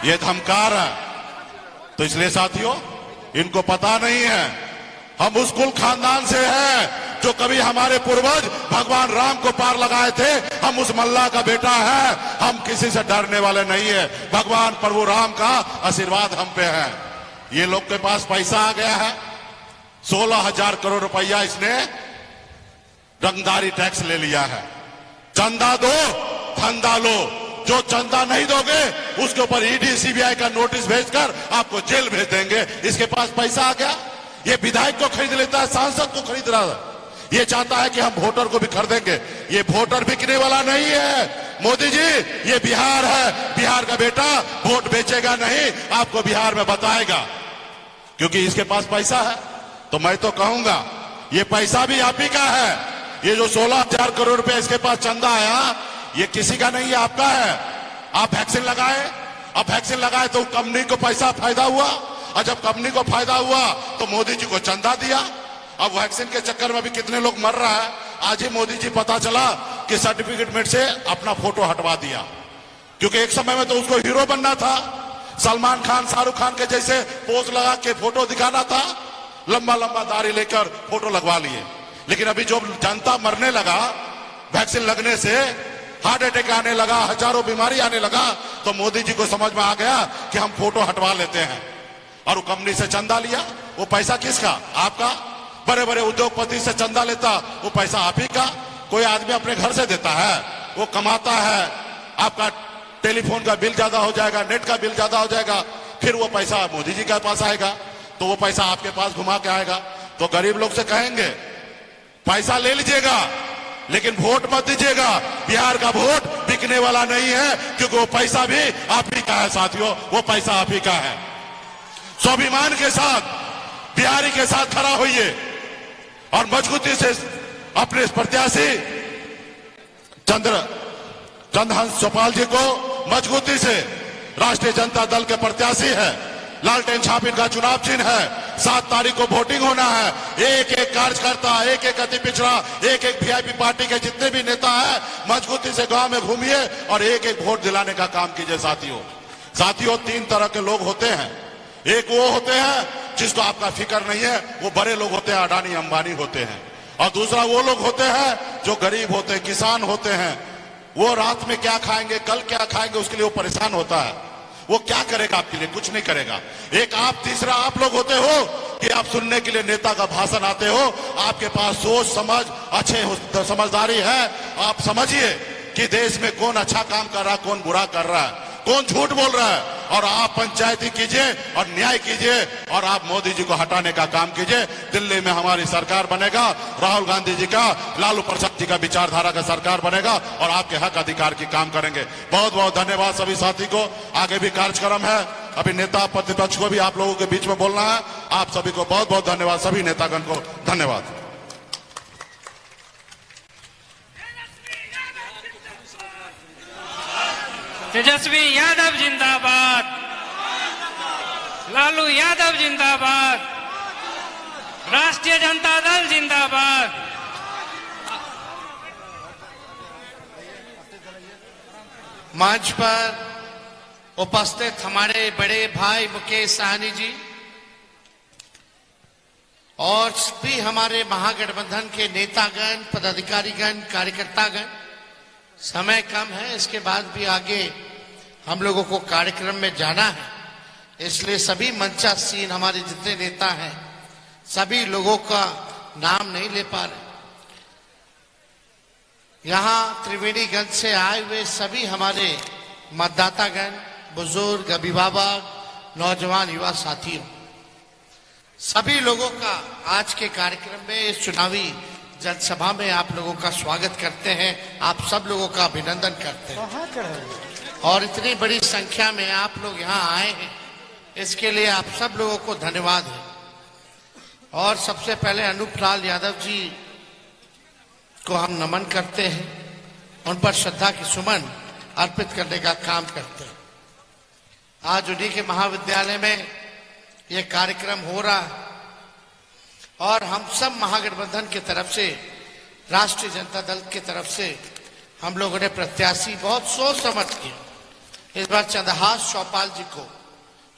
ये धमकार है। तो इसलिए साथियों, इनको पता नहीं है हम उस कुल खानदान से हैं जो कभी हमारे पूर्वज भगवान राम को पार लगाए थे। हम उस मल्ला का बेटा है, हम किसी से डरने वाले नहीं है। भगवान प्रभु राम का आशीर्वाद हम पे है। ये लोग के पास पैसा आ गया है, 16,000 करोड़ रुपया इसने रंगदारी टैक्स ले लिया है। चंदा दो, धंधा लो। जो चंदा नहीं दोगे उसके ऊपर ईडी सीबीआई का नोटिस भेजकर आपको जेल भेज देंगे। इसके पास पैसा आ गया, ये विधायक को खरीद लेता है, सांसद को खरीद रहा है। ये चाहता है कि हम वोटर को भी खरीदेंगे। ये वोटर बिकने वाला नहीं है मोदी जी, ये बिहार है। बिहार का बेटा वोट बेचेगा नहीं, आपको बिहार में बताएगा, क्योंकि इसके पास पैसा है। तो मैं तो कहूंगा ये पैसा भी आप ही का है। ये जो 16,000 करोड़ रुपए इसके पास चंदा आया, ये किसी का नहीं है, आपका है। आप वैक्सीन लगाए, अब वैक्सीन लगाए तो कंपनी को पैसा फायदा हुआ, और जब कंपनी को फायदा हुआ तो मोदी जी को चंदा दिया। अब वैक्सीन के चक्कर में भी कितने लोग मर रहा है। आज ही मोदी जी पता चला कि सर्टिफिकेट में से अपना फोटो हटवा दिया, क्योंकि एक समय में तो उसको हीरो बनना था। सलमान खान, शाहरुख खान के जैसे पोज लगा के फोटो दिखाना था, लंबा लंबा दाढ़ी लेकर फोटो लगवा लिए। लेकिन अभी जो जनता मरने लगा वैक्सीन लगने से, हार्ट अटैक आने लगा, हजारों बीमारी आने लगा, तो मोदी जी को समझ में आ गया कि हम फोटो हटवा लेते हैं। और वो कंपनी से चंदा लिया। वो पैसा किसका? आपका। बड़े बड़े उद्योगपति से चंदा लेता, वो पैसा आप ही का। कोई आदमी अपने घर से देता है, वो कमाता है। आपका टेलीफोन का बिल ज्यादा हो जाएगा, नेट का बिल ज्यादा हो जाएगा, फिर वो पैसा मोदी जी के पास आएगा, तो वो पैसा आपके पास घुमा के आएगा। तो गरीब लोग से कहेंगे पैसा ले लीजिएगा, लेकिन वोट मत दीजिएगा। बिहार का वोट बिकने वाला नहीं है, क्योंकि वो पैसा भी आप ही का है साथियों, वो पैसा आप ही का है। स्वाभिमान के साथ बिहारी के साथ खड़ा होइए और मजबूती से अपने प्रत्याशी चंद्रहंस चौपाल जी को मजबूती से, राष्ट्रीय जनता दल के प्रत्याशी है, लालटेन छाप इनका चुनाव चिन्ह है। 7 तारीख को वोटिंग होना है। एक एक कार्यकर्ता, एक एक अति पिछड़ा, एक एक वीआईपी पार्टी के जितने भी नेता हैं, मजबूती से गांव में घूमिए और एक एक वोट दिलाने का काम कीजिए साथियों। 3 तरह के लोग होते हैं। एक वो होते हैं जिसको आपका फिक्र नहीं है, वो बड़े लोग होते हैं, अडानी अंबानी होते हैं। और दूसरा वो लोग होते हैं जो गरीब होते हैं, किसान होते हैं। वो रात में क्या खाएंगे, कल क्या खाएंगे, उसके लिए वो परेशान होता है। वो क्या करेगा आपके लिए? कुछ नहीं करेगा। एक आप, तीसरा आप लोग होते हो कि आप सुनने के लिए नेता का भाषण आते हो, आपके पास सोच समझ अच्छे समझदारी है। आप समझिए कि देश में कौन अच्छा काम कर रहा है, कौन बुरा कर रहा है, कौन झूठ बोल रहा है, और आप पंचायती कीजिए और न्याय कीजिए और आप मोदी जी को हटाने का काम कीजिए। दिल्ली में हमारी सरकार बनेगा, राहुल गांधी जी का, लालू प्रसाद जी का विचारधारा का सरकार बनेगा और आपके हक अधिकार की काम करेंगे। बहुत बहुत धन्यवाद सभी साथी को। आगे भी कार्यक्रम है, अभी नेता प्रतिपक्ष को भी आप लोगों के बीच में बोलना है। आप सभी को बहुत बहुत धन्यवाद, सभी नेतागण को धन्यवाद। तेजस्वी यादव जिंदाबाद, लालू यादव जिंदाबाद, राष्ट्रीय जनता दल जिंदाबाद। मंच पर उपस्थित हमारे बड़े भाई मुकेश साहनी जी और भी हमारे महागठबंधन के नेतागण, पदाधिकारीगण, कार्यकर्तागण, समय कम है, इसके बाद भी आगे हम लोगों को कार्यक्रम में जाना है, इसलिए सभी मंचासीन हमारे जितने नेता हैं सभी लोगों का नाम नहीं ले पा रहे। यहाँ त्रिवेणीगंज से आए हुए सभी हमारे मतदातागण, बुजुर्ग, अभिभावक, नौजवान, युवा साथियों, सभी लोगों का आज के कार्यक्रम में, इस चुनावी जनसभा में आप लोगों का स्वागत करते हैं। आप सब लोगों का अभिनंदन करते हैं और इतनी बड़ी संख्या में आप लोग यहाँ आए हैं, इसके लिए आप सब लोगों को धन्यवाद है। और सबसे पहले अनूप लाल यादव जी को हम नमन करते हैं, उन पर श्रद्धा की सुमन अर्पित करने का काम करते हैं। आज उन्हीं के महाविद्यालय में ये कार्यक्रम हो रहा है और हम सब महागठबंधन की तरफ से, राष्ट्रीय जनता दल की तरफ से हम लोगों ने प्रत्याशी बहुत सोच समझ के इस बार चंद्रहास चौपाल जी को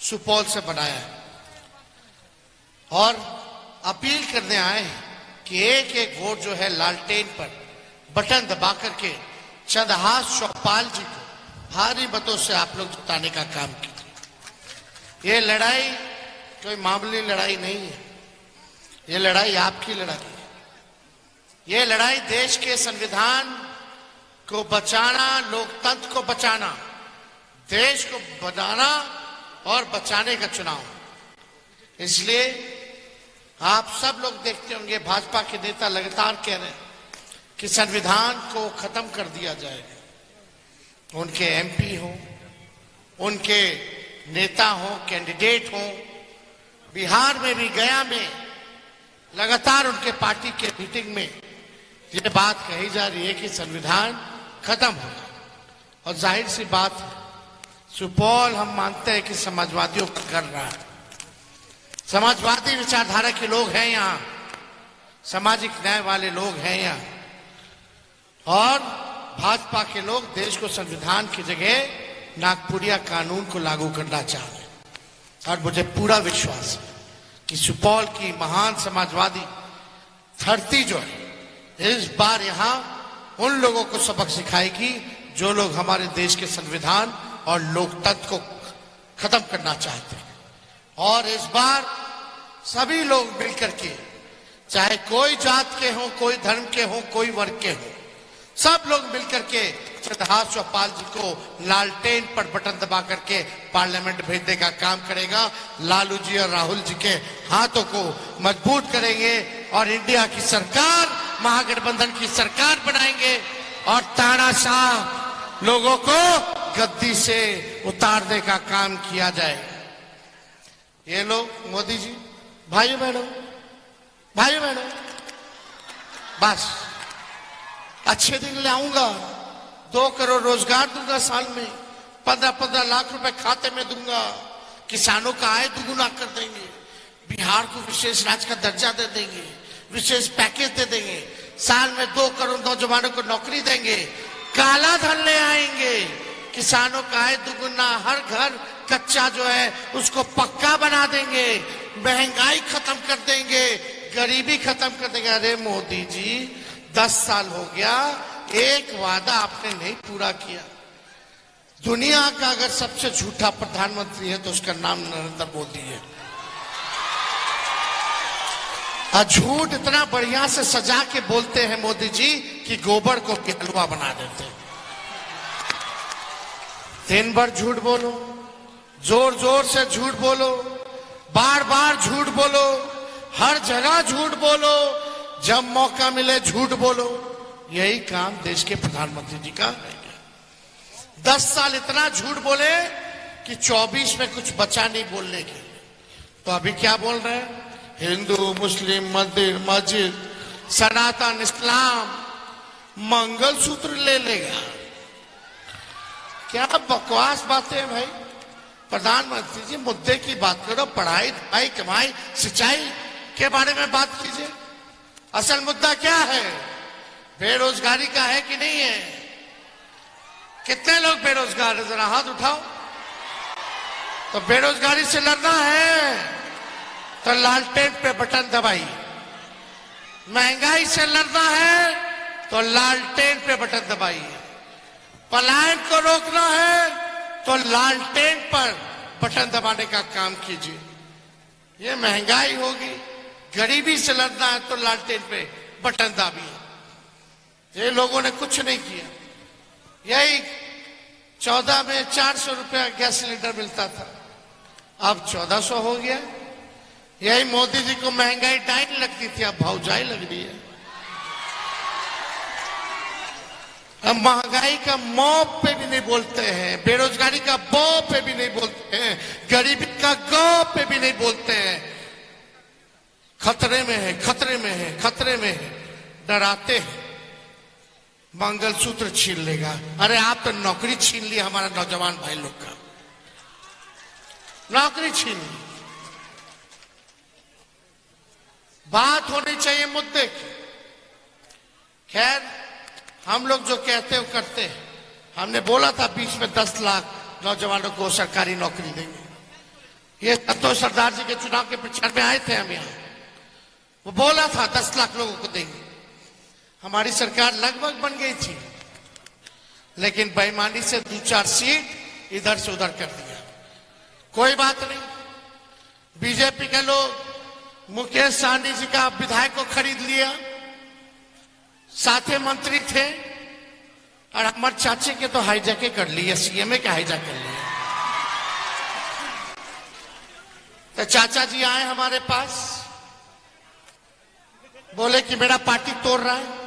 सुपौल से बनाया है और अपील करने आए हैं कि एक एक वोट जो है लालटेन पर बटन दबा करके चंद्रहास चौपाल जी को भारी मतों से आप लोग जिताने का काम कीजिए। ये लड़ाई कोई मामूली लड़ाई नहीं है, ये लड़ाई आपकी लड़ाई है। ये लड़ाई देश के संविधान को बचाना, लोकतंत्र को बचाना, देश को बनाना और बचाने का चुनाव। इसलिए आप सब लोग देखते होंगे भाजपा के नेता लगातार कह रहे हैं कि संविधान को खत्म कर दिया जाएगा। उनके एमपी हो, उनके नेता हो, कैंडिडेट हो, बिहार में भी, गया में लगातार उनके पार्टी के मीटिंग में ये बात कही जा रही है कि संविधान खत्म होगा। और जाहिर सी बात है, सुपौल हम मानते हैं कि समाजवादियों का कर रहा है। समाजवादी विचारधारा के लोग हैं यहाँ, सामाजिक न्याय वाले लोग हैं यहाँ, और भाजपा के लोग देश को संविधान की जगह नागपुरिया कानून को लागू करना चाह रहे हैं। और मुझे पूरा विश्वास है कि सुपौल की महान समाजवादी धरती जो है इस बार यहाँ उन लोगों को सबक सिखाएगी जो लोग हमारे देश के संविधान और लोकतंत्र को खत्म करना चाहते हैं। और इस बार सभी लोग मिलकर के, चाहे कोई जात के हों, कोई धर्म के हों, कोई वर्ग के हों, सब लोग मिलकर के चंद्रहास चौपाल जी को लालटेन पर बटन दबा करके पार्लियामेंट भेजने का काम करेगा। लालू जी और राहुल जी के हाथों को मजबूत करेंगे और इंडिया की सरकार, महागठबंधन की सरकार बनाएंगे और तानाशाह लोगों को गद्दी से उतारने का काम किया जाएगा। ये लोग, मोदी जी, भाइयों बहनों, बस अच्छे दिन लाऊंगा, 2 करोड़ रोजगार दूंगा, साल में 15-15 लाख रुपए खाते में दूंगा, किसानों का आय दुगुना कर देंगे, बिहार को विशेष राज्य का दर्जा दे देंगे, विशेष पैकेज दे देंगे, साल में 2 करोड़ नौजवानों को नौकरी देंगे, काला धन ले आएंगे, किसानों का आय दुगुना, हर घर कच्चा जो है उसको पक्का बना देंगे, महंगाई खत्म कर देंगे, गरीबी खत्म कर देंगे। अरे मोदी जी, 10 साल हो गया, एक वादा आपने नहीं पूरा किया। दुनिया का अगर सबसे झूठा प्रधानमंत्री है तो उसका नाम नरेंद्र मोदी है। झूठ इतना बढ़िया से सजा के बोलते हैं मोदी जी कि गोबर को हलवा बना देते हैं। दिन भर झूठ बोलो, जोर जोर से झूठ बोलो, बार बार झूठ बोलो, हर जगह झूठ बोलो, जब मौका मिले झूठ बोलो। यही काम देश के प्रधानमंत्री जी का है। 10 साल इतना झूठ बोले कि 24 में कुछ बचा नहीं बोलने के। तो अभी क्या बोल रहे हैं? हिंदू, मुस्लिम, मंदिर, मस्जिद, सनातन, इस्लाम, मंगलसूत्र ले लेगा। क्या बकवास बातें हैं भाई। प्रधानमंत्री जी, मुद्दे की बात करो, पढ़ाई, लिखाई, कमाई, सिंचाई के बारे में बात कीजिए। असल मुद्दा क्या है? बेरोजगारी का है कि नहीं है? कितने लोग बेरोजगार है? जरा हाथ उठाओ। तो बेरोजगारी से लड़ना है तो लालटेन पे बटन दबाइए। महंगाई से लड़ना है तो लालटेन पे बटन दबाइए। पलायन को रोकना है तो लालटेन पर बटन दबाने का काम कीजिए। ये महंगाई होगी, गरीबी से लड़ना है तो लालटेन पे बटन दाबिए। ये लोगों ने कुछ नहीं किया। यही 14 में 400 रुपया गैस सिलेंडर मिलता था, अब 1400 हो गया। यही मोदी जी को महंगाई 2.5 लगती थी, अब भौजाई लग रही है। अब महंगाई का मौ पे भी नहीं बोलते हैं, बेरोजगारी का बौ पे भी नहीं बोलते हैं, गरीबी का गौ पे भी नहीं बोलते हैं। खतरे में है, खतरे में है, खतरे में है, डराते हैं मंगलसूत्र छीन लेगा। अरे आप तो नौकरी छीन ली हमारा नौजवान भाई लोग का, नौकरी छीन ली। बात होनी चाहिए मुद्दे की। खैर, हम लोग जो कहते हैं वो करते हैं। हमने बोला था बीच में 10 लाख नौजवानों को सरकारी नौकरी देंगे। ये संतोष सरदार जी के चुनाव के प्रचार में आए थे हम यहाँ, वो बोला था 10 लाख लोगों को देंगे। हमारी सरकार लगभग बन गई थी, लेकिन बेईमानी से 2-4 सीट इधर से उधर कर दिया। कोई बात नहीं, बीजेपी के लोग मुकेश सहनी जी का विधायक को खरीद लिया, साथे मंत्री थे, और हमारे चाचे के तो हाईजैक कर लिया, सीएमए के हाईजैक कर लिया। तो चाचा जी आए हमारे पास, बोले कि मेरा पार्टी तोड़ रहा है।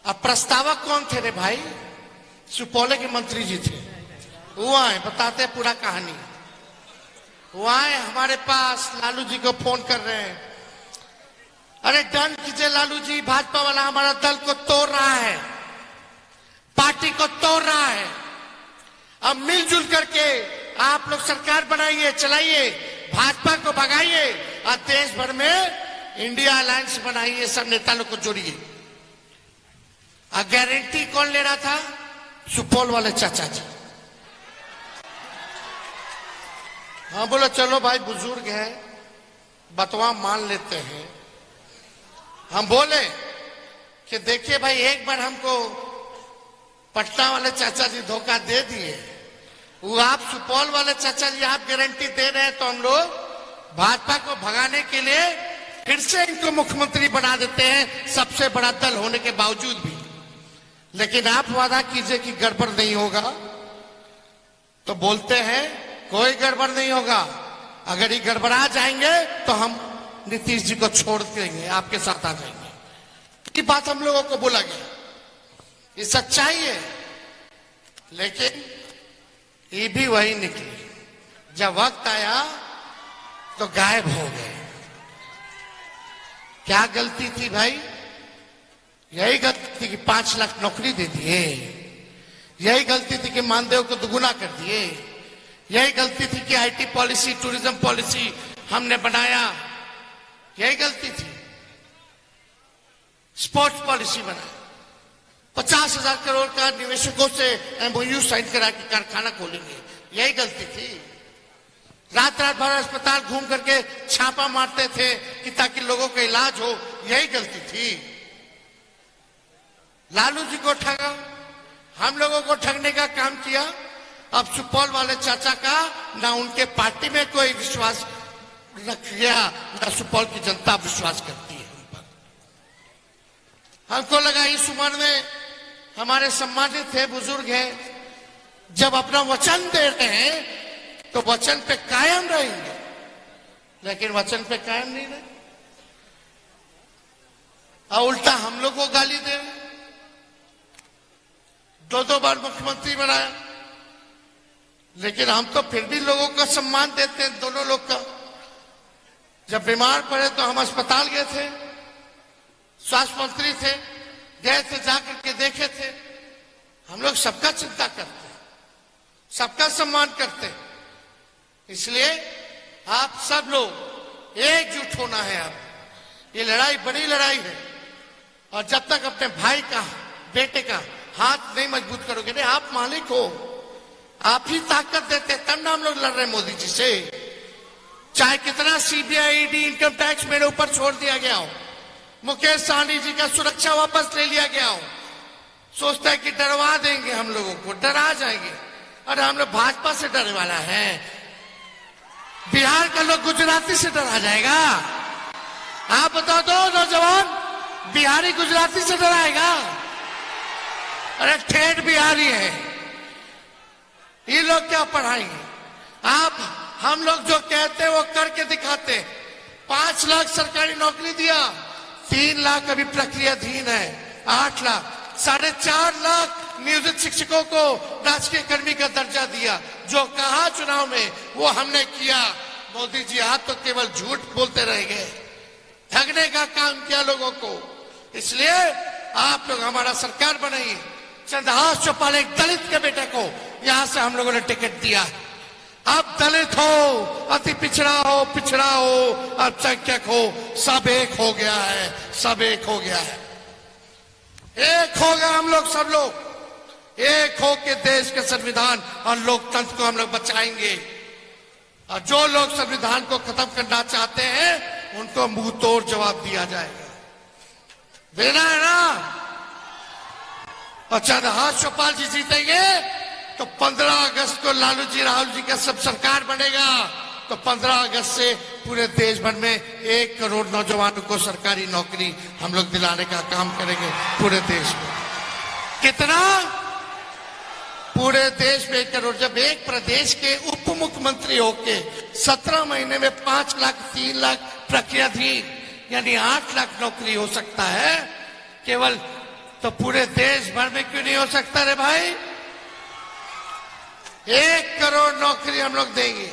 अब प्रस्तावक कौन थे रे भाई? सुपौल के मंत्री जी थे। वो आए, बताते पूरा कहानी। वो आए हमारे पास, लालू जी को फोन कर रहे हैं, अरे डन कीजिए लालू जी, भाजपा वाला हमारा दल को तोड़ रहा है, पार्टी को तोड़ रहा है। अब मिलजुल करके आप लोग सरकार बनाइए, चलाइए, भाजपा को भगाइए और देश भर में इंडिया अलायंस बनाइए, सब नेता लोग को जोड़िए। और गारंटी कौन ले रहा था? सुपौल वाले चाचा जी। हाँ, बोला चलो भाई बुजुर्ग है, बतवा मान लेते हैं। हम बोले कि देखिए भाई, एक बार हमको पटना वाले चाचा जी धोखा दे दिए, वो आप सुपौल वाले चाचा जी आप गारंटी दे रहे हैं, तो हम लोग भाजपा को भगाने के लिए फिर से इनको मुख्यमंत्री बना देते हैं, सबसे बड़ा दल होने के बावजूद भी। लेकिन आप वादा कीजिए कि गड़बड़ नहीं होगा, तो बोलते हैं कोई गड़बड़ नहीं होगा, अगर ये गड़बड़ा जाएंगे तो हम नीतीश जी को छोड़ देंगे, आपके साथ आ जाएंगे। ये बात हम लोगों को बोला गया, ये सच्चाई है। लेकिन ये भी वही निकली, जब वक्त आया तो गायब हो गए। क्या गलती थी भाई? यही गलती थी कि 5 लाख नौकरी दे दिए, यही गलती थी कि मानदेय को दुगुना कर दिए, यही गलती थी कि आईटी पॉलिसी, टूरिज्म पॉलिसी हमने बनाया, यही गलती थी। स्पोर्ट्स पॉलिसी बनाई, 50,000 करोड़ का निवेशकों से एमओयू साइन करा के कारखाना खोलेंगे, यही गलती थी। रात रात भर अस्पताल घूम करके छापा मारते थे कि ताकि लोगों का इलाज हो, यही गलती थी। लालू जी को ठगा, हम लोगों को ठगने का काम किया। अब सुपौल वाले चाचा का ना उनके पार्टी में कोई विश्वास रख गया, ना सुपौल की जनता विश्वास करती है हम पर। हमको लगा इस उम्र में हमारे सम्मानित थे, बुजुर्ग हैं, जब अपना वचन दे रहे हैं तो वचन पे कायम रहेंगे, लेकिन वचन पे कायम नहीं रहे और उल्टा हम लोग को गाली दे रहे। 2-2 बार मुख्यमंत्री बनाया, लेकिन हम तो फिर भी लोगों का सम्मान देते हैं, दोनों लोग का। जब बीमार पड़े तो हम अस्पताल गए थे, स्वास्थ्य मंत्री थे, गए थे, जाकर के देखे थे। हम लोग सबका चिंता करते हैं, सबका सम्मान करते हैं। इसलिए आप सब लोग एकजुट होना है। अब ये लड़ाई बड़ी लड़ाई है, और जब तक अपने भाई का, बेटे का हाथ नहीं मजबूत करोगे, नहीं, आप मालिक हो, आप ही ताकत देते, तब ना हम लोग लड़ रहे मोदी जी से। चाहे कितना सीबीआई, ईडी, इनकम टैक्स मेरे ऊपर छोड़ दिया गया हो, मुकेश सहनी जी का सुरक्षा वापस ले लिया गया हो, सोचता है कि डरवा देंगे हम लोगों को, डरा जाएंगे। अरे हम लोग भाजपा से डरने वाला है, बिहार का लोग गुजराती से डरा जाएगा? आप बता दो नौजवान, बिहारी गुजराती से डराएगा? अरे ठेठ बिहारी है, ये लोग क्या पढ़ाएंगे? आप हम लोग जो कहते हैं वो करके दिखाते। 5 लाख सरकारी नौकरी दिया, 3 लाख अभी प्रक्रियाधीन है, 8 लाख, 4.5 लाख नियोजित शिक्षकों को राजकीय कर्मी का दर्जा दिया। जो कहा चुनाव में वो हमने किया। मोदी जी आप तो केवल झूठ बोलते रह गए, ठगने का काम किया लोगों को। इसलिए आप लोग हमारा सरकार बनाइए। चंद्रहास चौपाल एक दलित के बेटे को यहां से हम लोगों ने टिकट दिया। अब दलित हो, अति पिछड़ा हो, अल्पसंख्यक हो, सब एक हो गया है, सब एक हो गया है, एक हो गया हम लोग, सब लोग। एक हो के देश के संविधान और लोकतंत्र को हम लोग बचाएंगे। और जो लोग संविधान को खत्म करना चाहते हैं उनको मुंह तोड़ जवाब दिया जाएगा। देना है ना? और चंद्रहास चौपाल जी जीतेंगे तो 15 अगस्त को लालू जी राहुल जी का सब सरकार बनेगा। तो 15 अगस्त से पूरे देश भर में 1 करोड़ नौजवानों को सरकारी नौकरी हम लोग दिलाने का काम करेंगे पूरे देश में। कितना? पूरे देश में 1 करोड़। जब एक प्रदेश के उप मुख्यमंत्री होके 17 महीने में 5 लाख 3 लाख प्रक्रियाधीन यानी 8 लाख नौकरी हो सकता है केवल, तो पूरे देश भर में क्यों नहीं हो सकता रे भाई? 1 करोड़ नौकरी हम लोग देंगे।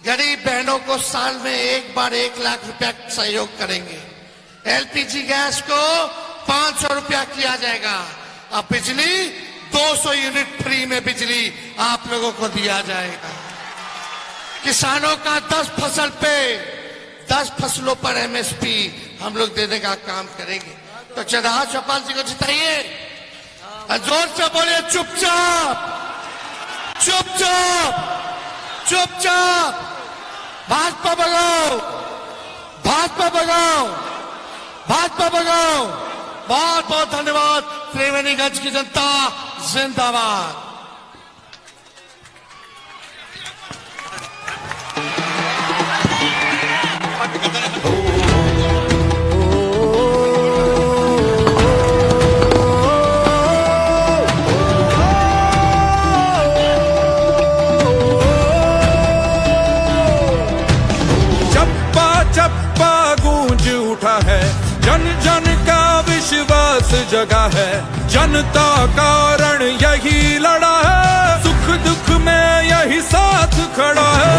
गरीब बहनों को साल में एक बार 1 लाख रुपया सहयोग करेंगे। एलपीजी गैस को 500 रुपया किया जाएगा। अब बिजली 200 यूनिट फ्री में बिजली आप लोगों को दिया जाएगा। किसानों का 10 फसलों पर एमएसपी हम लोग देने का काम करेंगे। तो चंद्रहास चौपाल जी को जिताइए। जोर से बोलिए, चुपचाप चुपचाप चुपचाप भाजपा भगाओ, भाजपा भगाओ, भाजपा भगाओ। बहुत बहुत धन्यवाद। त्रिवेणीगंज की जनता जिंदाबाद। जन जन का विश्वास जगा है, जनता कारण यही लड़ा है, सुख दुख में यही साथ खड़ा है।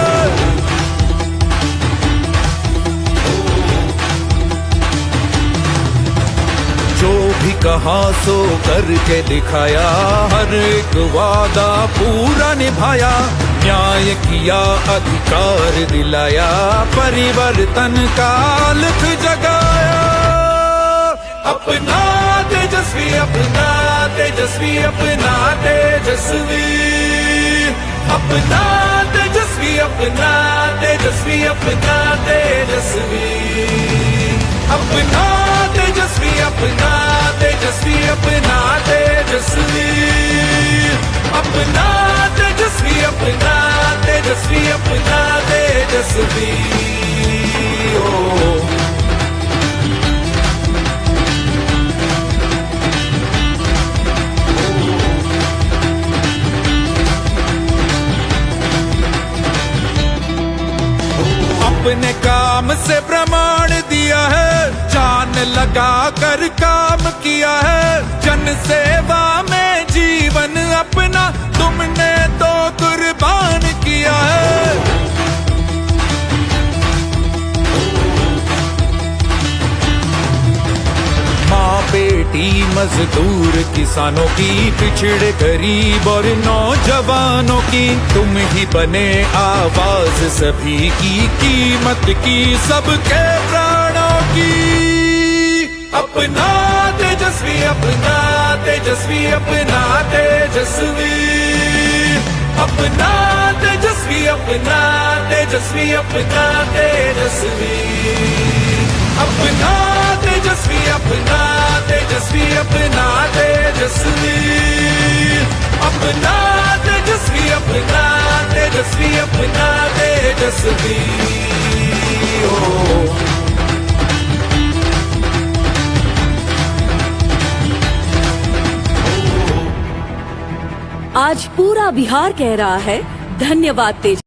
जो भी कहा सो करके दिखाया, हर एक वादा पूरा निभाया, न्याय किया अधिकार दिलाया, परिवर्तन का लिख जगाया। अपना तेजस्वी, अपना तेजस्वी, अपना तेजस्वी, अपना तेजस्वी, अपना तेजस्वी, अपना तेजस्वी, अपना तेजस्वी, अपना तेजस्वी, अपना तेजस्वी, अपना तेजस्वी, अपना तेजस्वी, अपना तेजस्वी। ओ अपने काम से प्रमाण दिया है, जान लगा कर काम किया है, जन सेवा में जीवन अपना तुमने तो कुर्बान किया है। माँ बेटी मजदूर किसानों की, पिछड़े गरीब और नौजवानों की, तुम ही बने आवाज सभी की, कीमत की सबके प्राणों की। अपना तेजस्वी, अपना तेजस्वी, अपना तेजस्वी, अपना तेजस्वी, अपना तेजस्वी, अपना तेजस्वी, अपना तेजस्वी, अपना तेजस्वी, अपना तेजस्वी, अपना तेजस्वी, अपना तेजस्वी, अपना तेजस्वी। ओ आज पूरा बिहार कह रहा है धन्यवाद तेज।